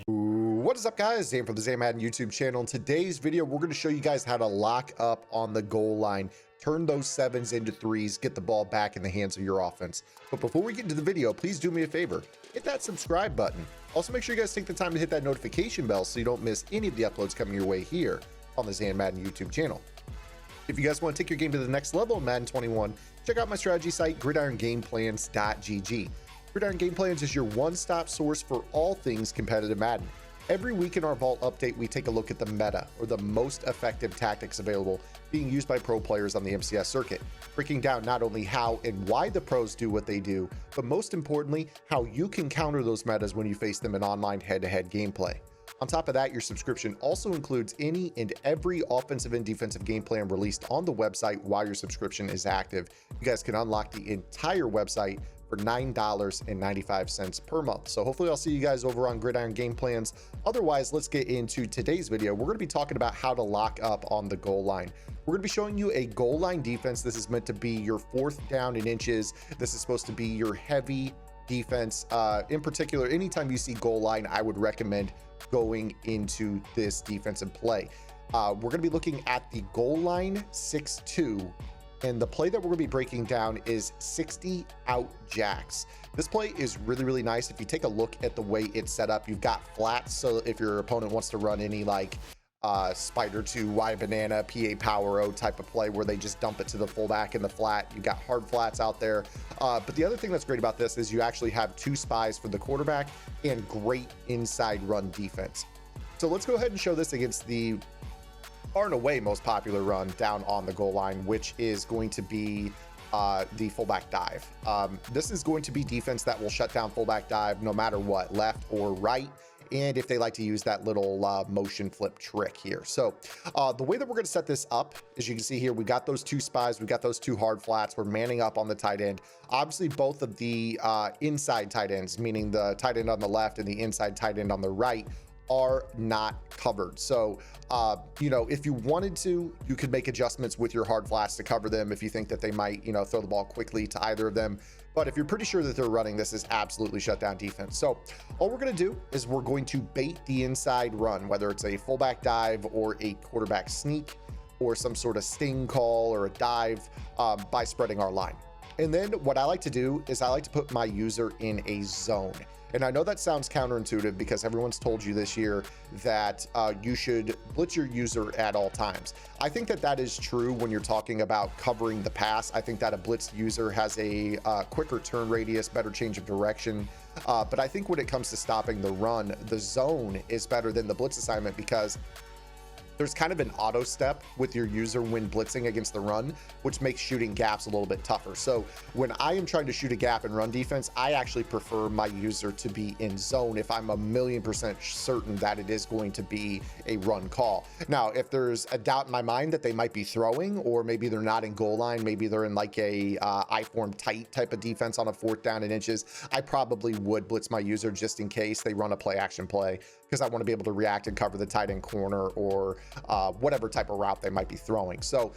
What is up, guys? Zane from the Madden YouTube channel. In today's video, we're going to show you guys how to lock up on the goal line, turn those sevens into threes, get the ball back in the hands of your offense. But before we get into the video, please do me a favor, hit that subscribe button. Also, make sure you guys take the time to hit that notification bell so you don't miss any of the uploads coming your way here on the Zane Madden YouTube channel. If you guys want to take your game to the next level in Madden 21, check out my strategy site, gridirongameplans.gg. Gridiron Game Plans is your one-stop source for all things competitive Madden. Every week in our Vault update, we take a look at the meta, or the most effective tactics available being used by pro players on the MCS circuit, breaking down not only how and why the pros do what they do, but most importantly, how you can counter those metas when you face them in online head-to-head gameplay. On top of that, your subscription also includes any and every offensive and defensive game plan released on the website while your subscription is active. You guys can unlock the entire website for $9.95 per month. So hopefully I'll see you guys over on Gridiron Game Plans. Otherwise, let's get into today's video. We're going to be talking about how to lock up on the goal line. We're going to be showing you a goal line defense. This is meant to be your fourth down in inches. This is supposed to be your heavy defense. In particular, anytime you see goal line, I would recommend going into this defensive play. We're going to be looking at the goal line 6-2. And the play that we're going to be breaking down is 60 out jacks. This play is really nice. If you take a look at the way it's set up, you've got flats. So if your opponent wants to run any like spider to Y banana, PA power O type of play where they just dump it to the fullback in the flat, you've got hard flats out there. But the other thing that's great about this is you actually have two spies for the quarterback and great inside run defense. So let's go ahead and show this against the far and away most popular run down on the goal line, which is going to be the fullback dive. This is going to be defense that will shut down fullback dive no matter what, left or right. And if they like to use that little motion flip trick here. So the way that we're going to set this up, as you can see here, we got those two spies, we got those two hard flats, we're manning up on the tight end. Obviously, both of the inside tight ends, meaning the tight end on the left and the inside tight end on the right, are not covered. So you know, if you wanted to, you could make adjustments with your hard flats to cover them if you think that they might, you know, throw the ball quickly to either of them. But if you're pretty sure that they're running, this is absolutely shut down defense. So all we're going to do is we're going to bait the inside run, whether it's a fullback dive or a quarterback sneak or some sort of sting call or a dive, by spreading our line. And then what I like to do is I like to put my user in a zone. And I know that sounds counterintuitive because everyone's told you this year that you should blitz your user at all times. I think that that is true when you're talking about covering the pass. I think that a blitzed user has a quicker turn radius, better change of direction. But I think when it comes to stopping the run, the zone is better than the blitz assignment because there's kind of an auto step with your user when blitzing against the run, which makes shooting gaps a little bit tougher. So when I am trying to shoot a gap in run defense, I actually prefer my user to be in zone if I'm 1,000,000% certain that it is going to be a run call. Now, if there's a doubt in my mind that they might be throwing, or maybe they're not in goal line, maybe they're in like a I-form tight type of defense on a fourth down in inches, I probably would blitz my user just in case they run a play action play, because I want to be able to react and cover the tight end corner or whatever type of route they might be throwing. So,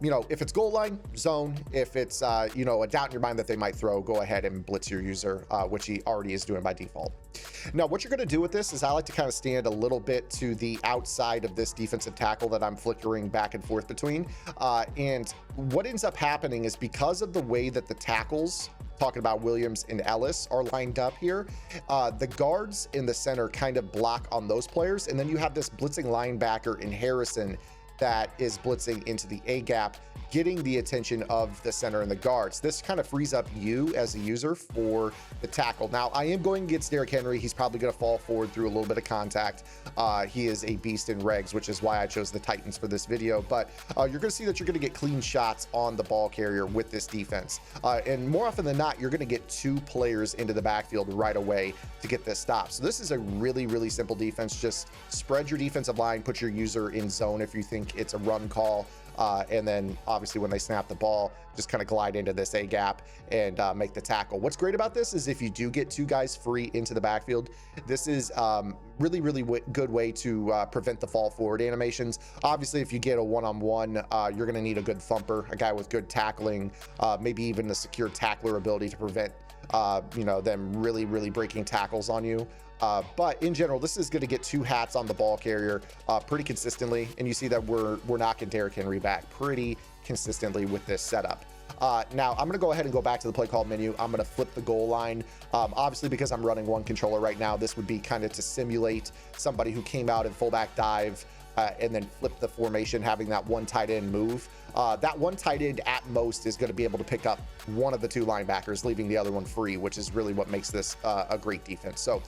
you know, if it's goal line, zone. If it's, you know, a doubt in your mind that they might throw, go ahead and blitz your user, which he already is doing by default. Now, what you're going to do with this is I like to kind of stand a little bit to the outside of this defensive tackle that I'm flickering back and forth between. And what ends up happening is because of the way that the tackles, talking about Williams and Ellis, are lined up here, the guards in the center kind of block on those players, and then you have this blitzing linebacker in Harrison that is blitzing into the A gap, getting the attention of the center and the guards. This kind of frees up you as a user for the tackle. Now, I am going against Derrick Henry. He's probably going to fall forward through a little bit of contact. He is a beast in regs, which is why I chose the Titans for this video. But you're going to see that you're going to get clean shots on the ball carrier with this defense. And more often than not, you're going to get two players into the backfield right away to get this stop. So this is a really simple defense. Just spread your defensive line, put your user in zone if you think it's a run call. And then obviously when they snap the ball, just kind of glide into this A gap and make the tackle. What's great about this is if you do get two guys free into the backfield, this is really good way to prevent the fall forward animations. Obviously, if you get a one-on-one, you're going to need a good thumper, a guy with good tackling, maybe even a secure tackler ability to prevent you know, them really breaking tackles on you. But in general, this is going to get 2 hats on the ball carrier pretty consistently. And you see that we're knocking Derrick Henry back pretty consistently with this setup. Now I'm going to go ahead and go back to the play call menu. I'm going to flip the goal line. Obviously, because I'm running one controller right now, this would be kind of to simulate somebody who came out in fullback dive and then flip the formation, having that one tight end move. That one tight end at most is going to be able to pick up one of the 2 linebackers, leaving the other one free, which is really what makes this a great defense. So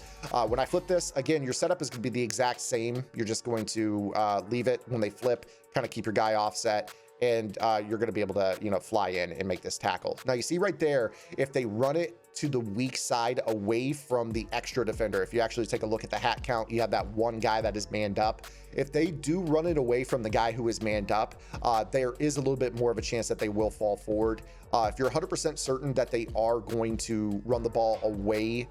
when I flip this, again, your setup is going to be the exact same. You're just going to leave it when they flip, kind of keep your guy offset, and you're going to be able to, you know, fly in and make this tackle. Now you see right there, if they run it to the weak side away from the extra defender, if you actually take a look at the hat count, you have that one guy that is manned up. If they do run it away from the guy who is manned up, there is a little bit more of a chance that they will fall forward. If you're 100% certain that they are going to run the ball away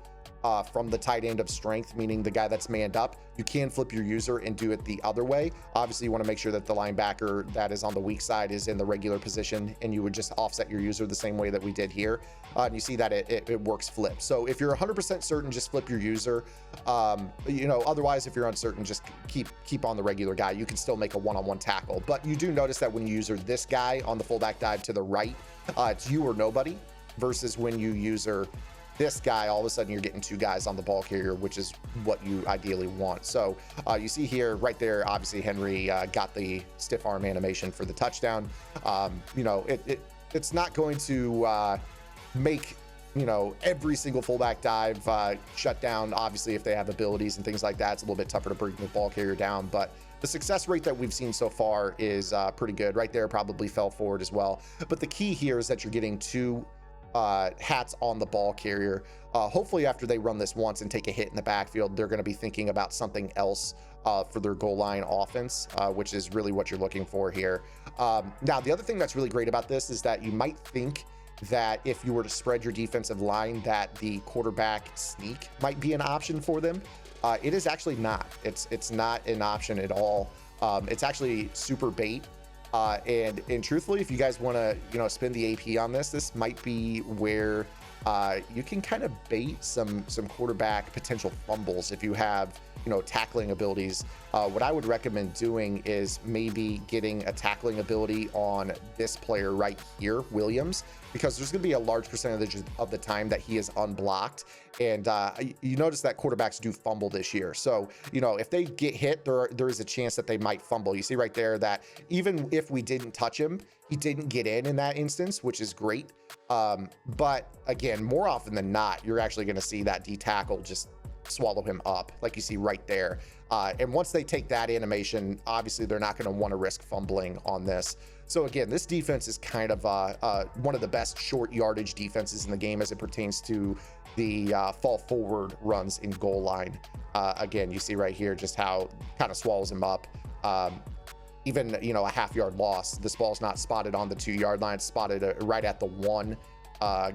from the tight end of strength, meaning the guy that's manned up, you can flip your user and do it the other way. Obviously, you want to make sure that the linebacker that is on the weak side is in the regular position, and you would just offset your user the same way that we did here. And you see that it works flip. So if you're 100% certain, just flip your user. You know, otherwise, if you're uncertain, just keep on the regular guy. You can still make a one-on-one tackle. But you do notice that when you user this guy on the fullback dive to the right, it's you or nobody, versus when you user this guy, all of a sudden you're getting 2 guys on the ball carrier, which is what you ideally want. So you see here, right there, obviously Henry got the stiff arm animation for the touchdown. You know, it's not going to make, you know, every single fullback dive shut down. Obviously, if they have abilities and things like that, it's a little bit tougher to bring the ball carrier down, but the success rate that we've seen so far is pretty good. Right there, probably fell forward as well. But the key here is that you're getting 2 hats on the ball carrier. Hopefully after they run this once and take a hit in the backfield, they're going to be thinking about something else for their goal line offense, which is really what you're looking for here. Now, the other thing that's really great about this is that you might think that if you were to spread your defensive line, that the quarterback sneak might be an option for them. It is actually not. It's not an option at all. It's actually super bait. And truthfully, if you guys want to, you know, spend the AP on this might be where you can kind of bait some quarterback potential fumbles if you have, you know, tackling abilities. What I would recommend doing is maybe getting a tackling ability on this player right here, Williams, because there's going to be a large percentage of the time that he is unblocked. And you notice that quarterbacks do fumble this year. So, you know, if they get hit, there is a chance that they might fumble. You see right there that even if we didn't touch him, he didn't get in that instance, which is great. But again, more often than not, you're actually going to see that D tackle just swallow him up, like you see right there. And once they take that animation, obviously they're not going to want to risk fumbling on this. So again, this defense is kind of one of the best short yardage defenses in the game as it pertains to the fall forward runs in goal line. Again, you see right here just how kind of swallows him up. Even, you know, a half-yard loss, this ball's not spotted on the 2-yard line, it's spotted right at the 1,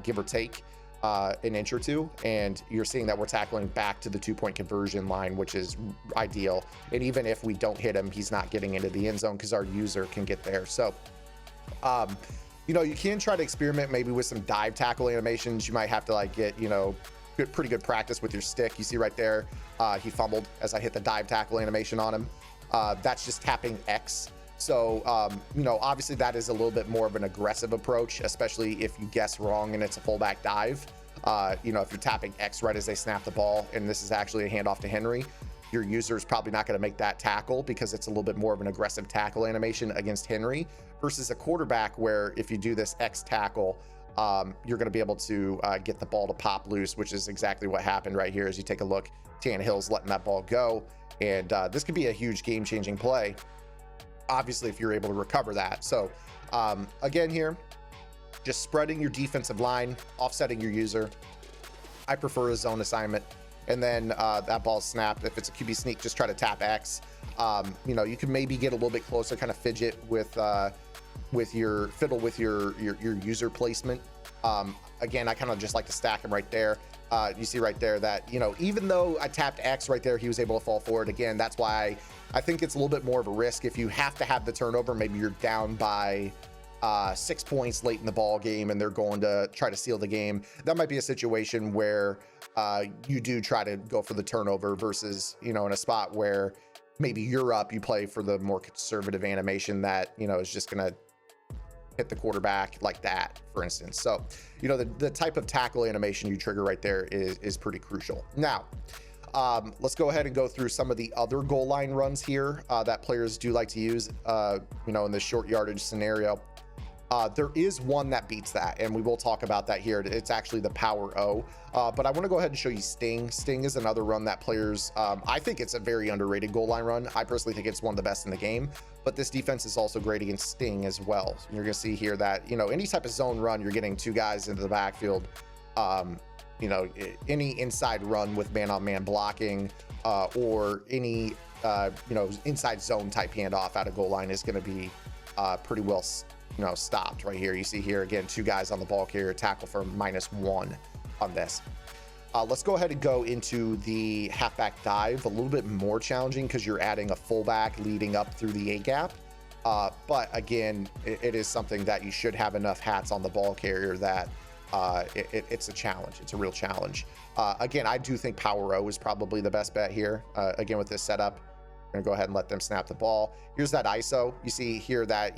give or take an inch or 2, and you're seeing that we're tackling back to the 2-point conversion line, which is ideal. And even if we don't hit him, he's not getting into the end zone because our user can get there. So you know, you can try to experiment maybe with some dive tackle animations. You might have to like get, you know, pretty good practice with your stick. You see right there, he fumbled as I hit the dive tackle animation on him. That's just tapping X. So, you know, obviously that is a little bit more of an aggressive approach, especially if you guess wrong and it's a fullback dive. You know, if you're tapping X right as they snap the ball, and this is actually a handoff to Henry, your user is probably not going to make that tackle because it's a little bit more of an aggressive tackle animation against Henry versus a quarterback where if you do this X tackle, you're going to be able to get the ball to pop loose, which is exactly what happened right here. As you take a look, Tannehill's letting that ball go. And this could be a huge game-changing play, obviously, if you're able to recover that. So again here, just spreading your defensive line, offsetting your user. I prefer a zone assignment. And then that ball's snapped. If it's a QB sneak, just try to tap X. You know, you can maybe get a little bit closer, kind of fidget with your fiddle with your user placement. Again, I kind of just like to stack him right there. You see right there that, you know, even though I tapped X right there, he was able to fall forward. Again, that's why I think it's a little bit more of a risk. If you have to have the turnover, maybe you're down by 6 points late in the ball game and they're going to try to seal the game, that might be a situation where you do try to go for the turnover versus, in a spot where maybe you're up, you play for the more conservative animation that, is just going to hit the quarterback like that, for instance. So, the type of tackle animation you trigger right there is pretty crucial. Now, let's go ahead and go through some of the other goal line runs here that players do like to use, in the short yardage scenario. There is one that beats that, and we will talk about that here. It's actually the Power O, but I want to go ahead and show you Sting. Sting is another run that players, I think it's a very underrated goal line run. I personally think it's one of the best in the game, but this defense is also great against Sting as well. So you're going to see here that, any type of zone run, you're getting 2 guys into the backfield. Any inside run with man-on-man blocking, or any, inside zone type handoff out of goal line is going to be pretty well stopped right here. You see here again, 2 guys on the ball carrier, tackle for -1 on this. Let's go ahead and go into the halfback dive. A little bit more challenging because you're adding a fullback leading up through the A gap. But again, it is something that you should have enough hats on the ball carrier that it's a challenge. It's a real challenge. Again, I do think Power O is probably the best bet here. Again, with this setup, we're gonna go ahead and let them snap the ball. Here's that ISO. You see here that,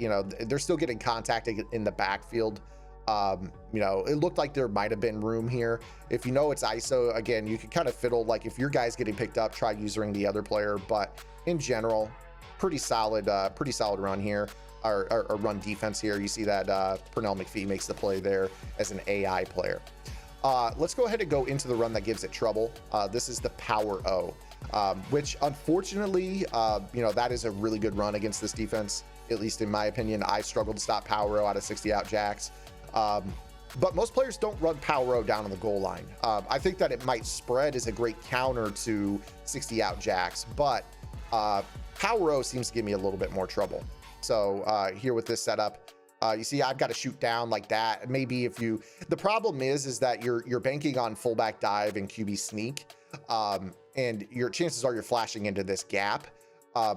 they're still getting contact in the backfield. It looked like there might have been room here. If it's ISO, again, you can kind of fiddle, like if your guy's getting picked up, try using the other player. But in general, pretty solid run here, or run defense here. You see that Pernell McPhee makes the play there as an AI player. Let's go ahead and go into the run that gives it trouble. This is the Power O. Which unfortunately, that is a really good run against this defense, at least in my opinion. I struggled to stop Power O out of 60 out jacks. But most players don't run Power O down on the goal line. I think that it might spread as a great counter to 60 out jacks, but Power O seems to give me a little bit more trouble. So here with this setup, you see I've got to shoot down like that. Maybe the problem is that you're banking on fullback dive and QB sneak. And your chances are you're flashing into this gap,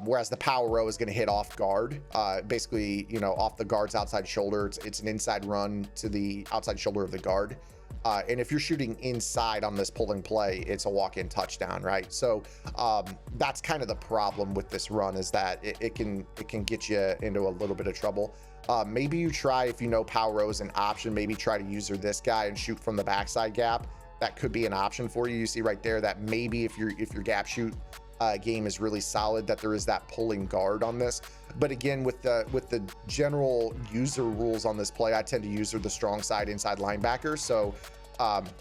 whereas the Power O is going to hit off guard, basically, off the guard's outside shoulder. It's an inside run to the outside shoulder of the guard. And if you're shooting inside on this pulling play, it's a walk-in touchdown, right? So that's kind of the problem with this run, is that it can get you into a little bit of trouble. Maybe you try, if Power O is an option, maybe try to use this guy and shoot from the backside gap. That could be an option for you. You see right there that maybe if your gap shoot game is really solid, that there is that pulling guard on this. But again, with the general user rules on this play, I tend to use the strong side inside linebacker. So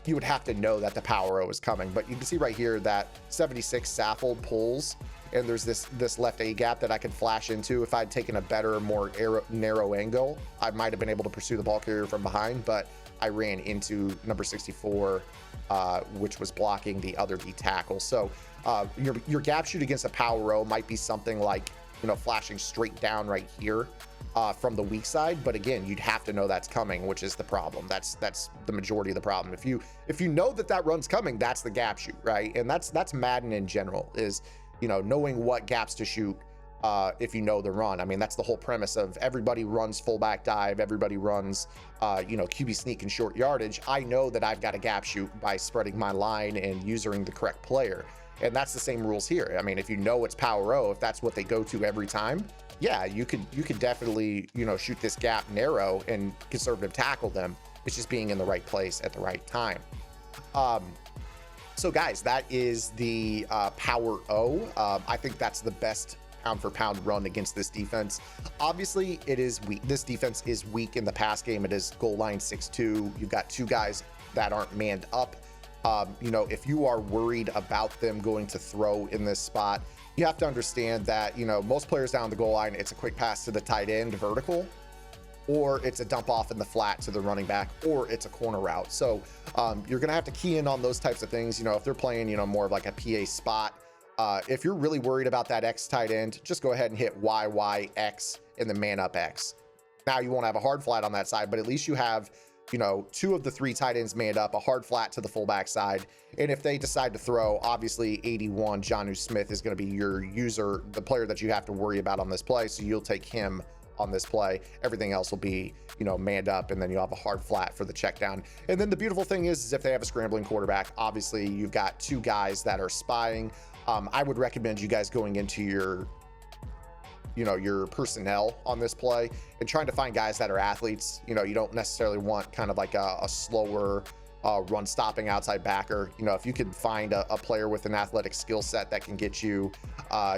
you would have to know that the Power O is coming. But you can see right here that 76 Saffold pulls, and there's this left A gap that I could flash into. If I'd taken a better, more narrow angle, I might have been able to pursue the ball carrier from behind, but I ran into number 64, which was blocking the other D tackle. So your gap shoot against a Power O might be something like, flashing straight down right here from the weak side. But again, you'd have to know that's coming, which is the problem. That's the majority of the problem. If you know that run's coming, that's the gap shoot, right? And that's Madden in general, is, knowing what gaps to shoot. If you know the run. I mean, that's the whole premise of everybody runs fullback dive, everybody runs, QB sneak and short yardage. I know that I've got a gap shoot by spreading my line and using the correct player. And that's the same rules here. I mean, if it's Power O, if that's what they go to every time, yeah, you could definitely, shoot this gap narrow and conservative tackle them. It's just being in the right place at the right time. So guys, that is the Power O. I think that's the best pound for pound run against this defense. Obviously, it is weak. This defense is weak in the pass game. It is goal line 6-2. You've got 2 guys that aren't manned up. If you are worried about them going to throw in this spot, you have to understand that, most players down the goal line, it's a quick pass to the tight end vertical, or it's a dump off in the flat to the running back, or it's a corner route. So you're going to have to key in on those types of things. If they're playing, more of like a PA spot, if you're really worried about that X tight end, just go ahead and hit YYX and the man up X. Now you won't have a hard flat on that side, but at least you have, 2 of the 3 tight ends manned up, a hard flat to the fullback side. And if they decide to throw, obviously 81 Jonnu Smith is going to be your user, the player that you have to worry about on this play. So you'll take him on this play. Everything else will be, you know, manned up, and then you'll have a hard flat for the check down. And then the beautiful thing is if they have a scrambling quarterback, obviously you've got two guys that are spying. I would recommend you guys going into your, you know, your personnel on this play and trying to find guys that are athletes. You know, you don't necessarily want kind of like a slower run stopping outside backer. You know, if you could find a player with an athletic skill set that can get you,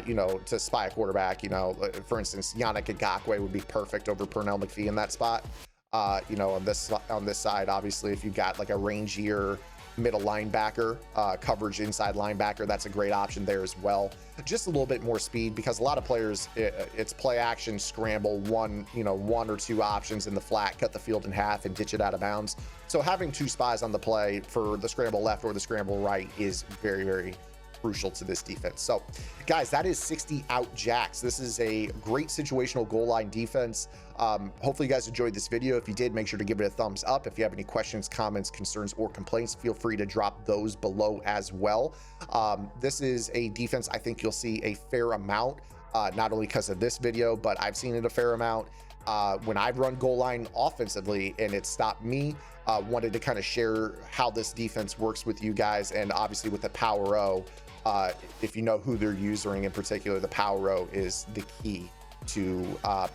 you know, to spy a quarterback, you know, for instance, Yannick Ngakoue would be perfect over Pernell McPhee in that spot. You know, on this side, obviously, if you've got like a rangier middle linebacker, coverage inside linebacker, that's a great option there as well. Just a little bit more speed, because a lot of players, it's play action, scramble, one or two options in the flat, cut the field in half and ditch it out of bounds. So having two spies on the play for the scramble left or the scramble right is very, very crucial to this defense. So guys, that is 60 out jacks. This is a great situational goal line defense. Hopefully you guys enjoyed this video. If you did, make sure to give it a thumbs up. If you have any questions, comments, concerns, or complaints, feel free to drop those below as well. This is a defense I think you'll see a fair amount, not only because of this video, but I've seen it a fair amount when I've run goal line offensively and it stopped me. Wanted to kind of share how this defense works with you guys, and obviously with the Power O, if you know who they're using in particular, the Power O is the key to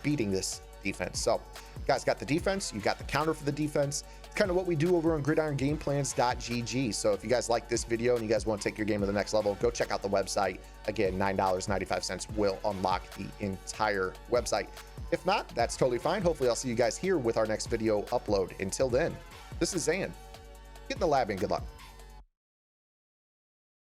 beating this defense. So you guys got the defense, you got the counter for the defense. It's kind of what we do over on gridirongameplans.gg. So if you guys like this video and you guys want to take your game to the next level, go check out the website. Again, $9.95 will unlock the entire website. If not, that's totally fine. Hopefully I'll see you guys here with our next video upload. Until then, this is Zan. Get in the lab and good luck.